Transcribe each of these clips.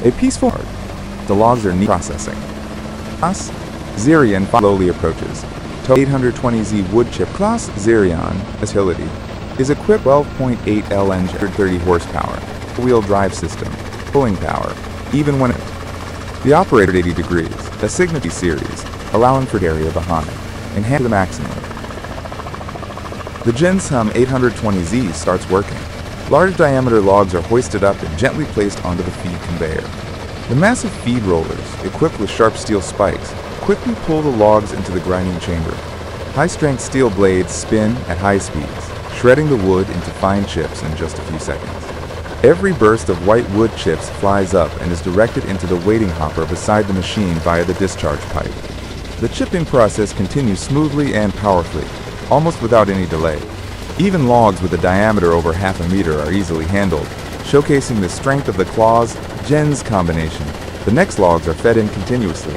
A peaceful art. The logs are neat processing. Class Xerion slowly approaches. 820Z wood chip class Xerion utility is equipped 12.8L engine, 130 horsepower, wheel drive system, pulling power, even when the operator 80 degrees, a Signature series, allowing for area behind, enhance to the maximum. The Stump 820Z starts working. Large diameter logs are hoisted up and gently placed onto the feed conveyor. The massive feed rollers, equipped with sharp steel spikes, quickly pull the logs into the grinding chamber. High-strength steel blades spin at high speeds, shredding the wood into fine chips in just a few seconds. Every burst of white wood chips flies up and is directed into the waiting hopper beside the machine via the discharge pipe. The chipping process continues smoothly and powerfully, almost without any delay. Even logs with a diameter over half a meter are easily handled, showcasing the strength of the claws gens combination. The next logs are fed in continuously.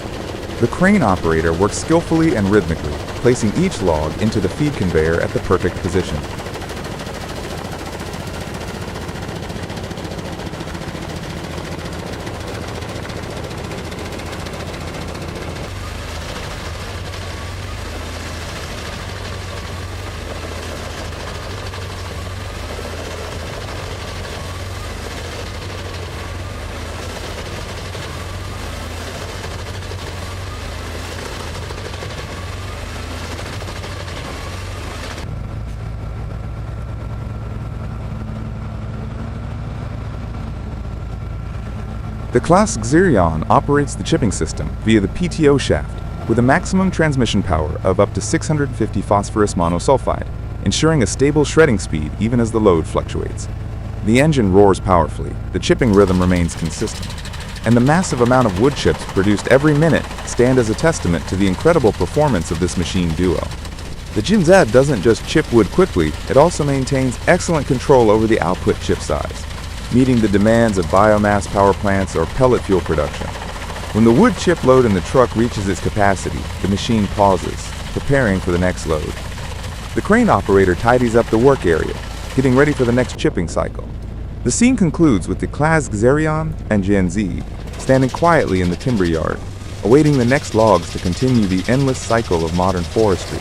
The crane operator works skillfully and rhythmically, placing each log into the feed conveyor at the perfect position. The class Xerion operates the chipping system via the PTO shaft with a maximum transmission power of up to 650 phosphorus monosulfide, ensuring a stable shredding speed even as the load fluctuates. The engine roars powerfully, the chipping rhythm remains consistent, and the massive amount of wood chips produced every minute stand as a testament to the incredible performance of this machine duo. The Jinzad doesn't just chip wood quickly, it also maintains excellent control over the output chip size, meeting the demands of biomass power plants or pellet fuel production. When the wood chip load in the truck reaches its capacity, the machine pauses, preparing for the next load. The crane operator tidies up the work area, getting ready for the next chipping cycle. The scene concludes with the class Xerion and Gen Z standing quietly in the timber yard, awaiting the next logs to continue the endless cycle of modern forestry.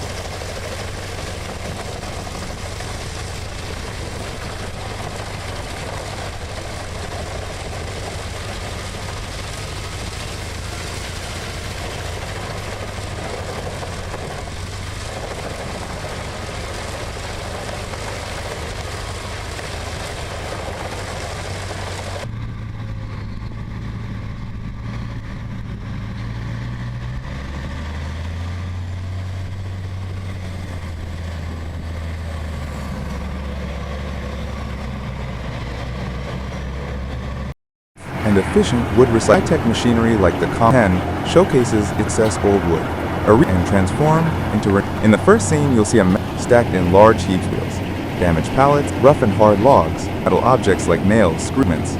And efficient wood recycling high-tech machinery like the Com-10 showcases excess old wood, and transformed into In the first scene, you'll see a map stacked in large heap wheels, damaged pallets, rough and hard logs, metal objects like nails, screws.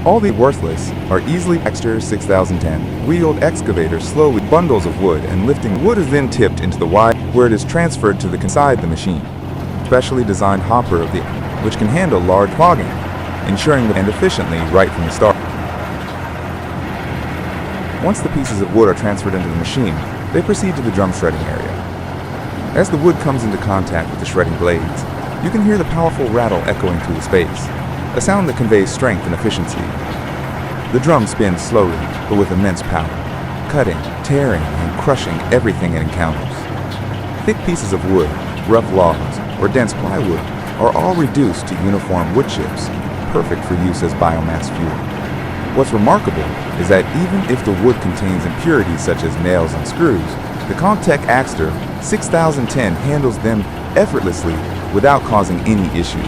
All the worthless are easily Exter 6010 wheeled excavator slowly bundles of wood and lifting wood is then tipped into the wide where it is transferred to the inside the machine. Specially designed hopper of the which can handle large logging, ensuring and efficiently right from the start. Once the pieces of wood are transferred into the machine, they proceed to the drum shredding area. As the wood comes into contact with the shredding blades, you can hear the powerful rattle echoing through the space, a sound that conveys strength and efficiency. The drum spins slowly, but with immense power, cutting, tearing, and crushing everything it encounters. Thick pieces of wood, rough logs, or dense plywood are all reduced to uniform wood chips, perfect for use as biomass fuel. What's remarkable is that even if the wood contains impurities such as nails and screws, the Comtech Axter 6010 handles them effortlessly without causing any issues.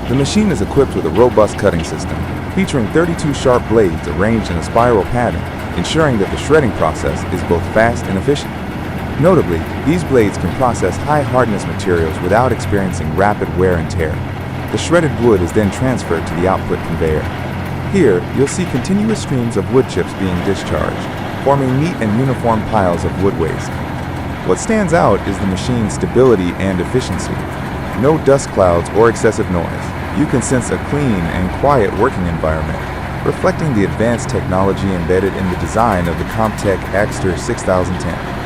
The machine is equipped with a robust cutting system, featuring 32 sharp blades arranged in a spiral pattern, ensuring that the shredding process is both fast and efficient. Notably, these blades can process high-hardness materials without experiencing rapid wear and tear. The shredded wood is then transferred to the output conveyor. Here, you'll see continuous streams of wood chips being discharged, forming neat and uniform piles of wood waste. What stands out is the machine's stability and efficiency. No dust clouds or excessive noise. You can sense a clean and quiet working environment. reflecting the advanced technology embedded in the design of the Comptech Axter 6010.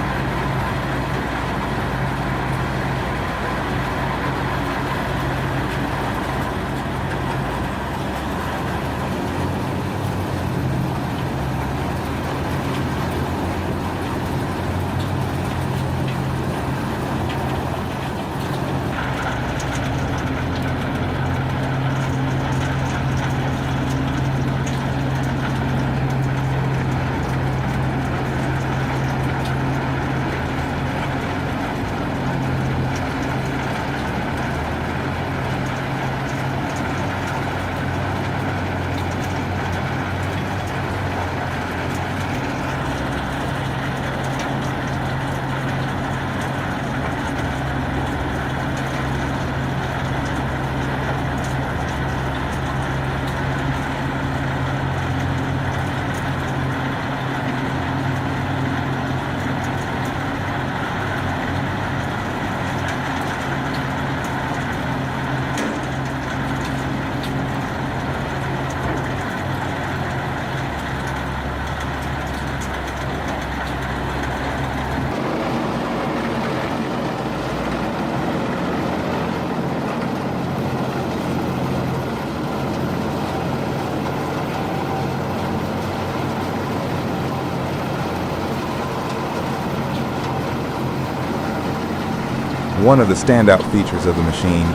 One of the standout features of the machine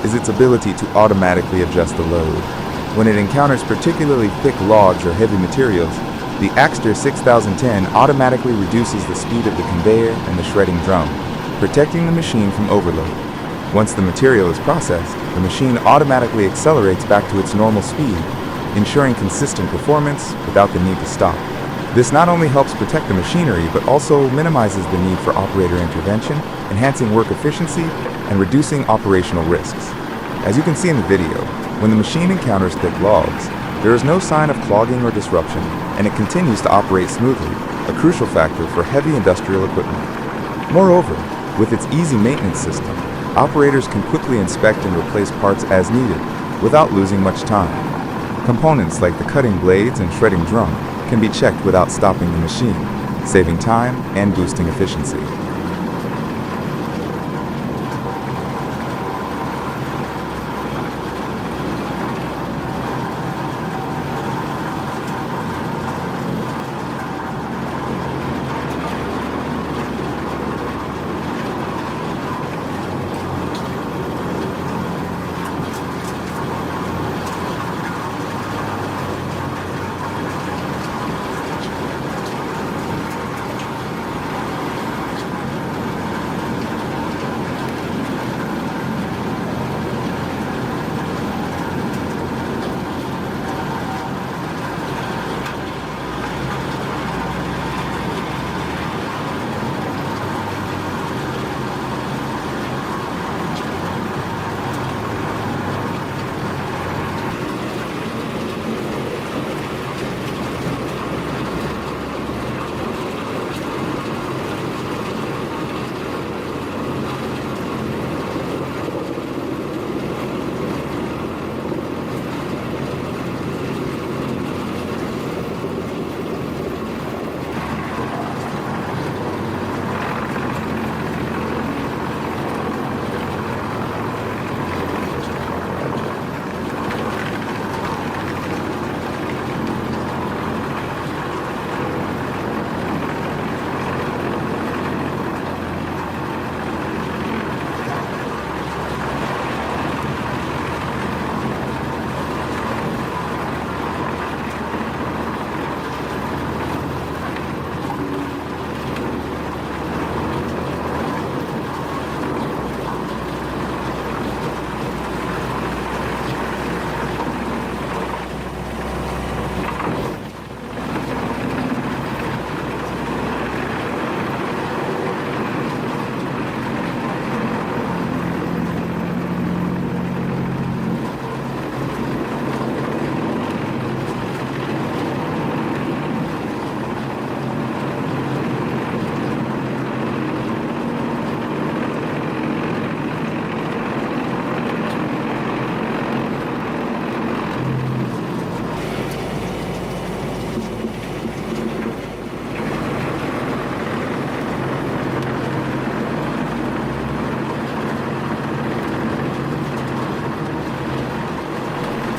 is its ability to automatically adjust the load. When it encounters particularly thick logs or heavy materials, the Axter 6010 automatically reduces the speed of the conveyor and the shredding drum, protecting the machine from overload. Once the material is processed, the machine automatically accelerates back to its normal speed, ensuring consistent performance without the need to stop. This not only helps protect the machinery, but also minimizes the need for operator intervention, enhancing work efficiency and reducing operational risks. As you can see in the video, when the machine encounters thick logs, there is no sign of clogging or disruption, and it continues to operate smoothly, a crucial factor for heavy industrial equipment. Moreover, with its easy maintenance system, operators can quickly inspect and replace parts as needed without losing much time. Components like the cutting blades and shredding drum can be checked without stopping the machine, saving time and boosting efficiency.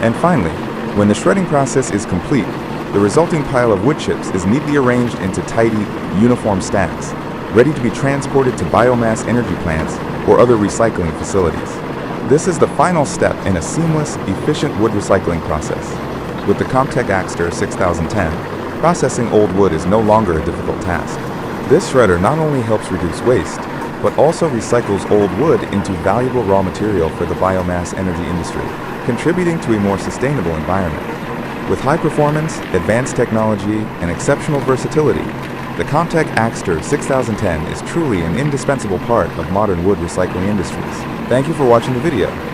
And finally, when the shredding process is complete, the resulting pile of wood chips is neatly arranged into tidy, uniform stacks, ready to be transported to biomass energy plants or other recycling facilities. This is the final step in a seamless, efficient wood recycling process. With the Comptech Axter 6010, processing old wood is no longer a difficult task. This shredder not only helps reduce waste, but also recycles old wood into valuable raw material for the biomass energy industry, contributing to a more sustainable environment. With high performance, advanced technology, and exceptional versatility, the Comptech Axter 6010 is truly an indispensable part of modern wood recycling industries. Thank you for watching the video.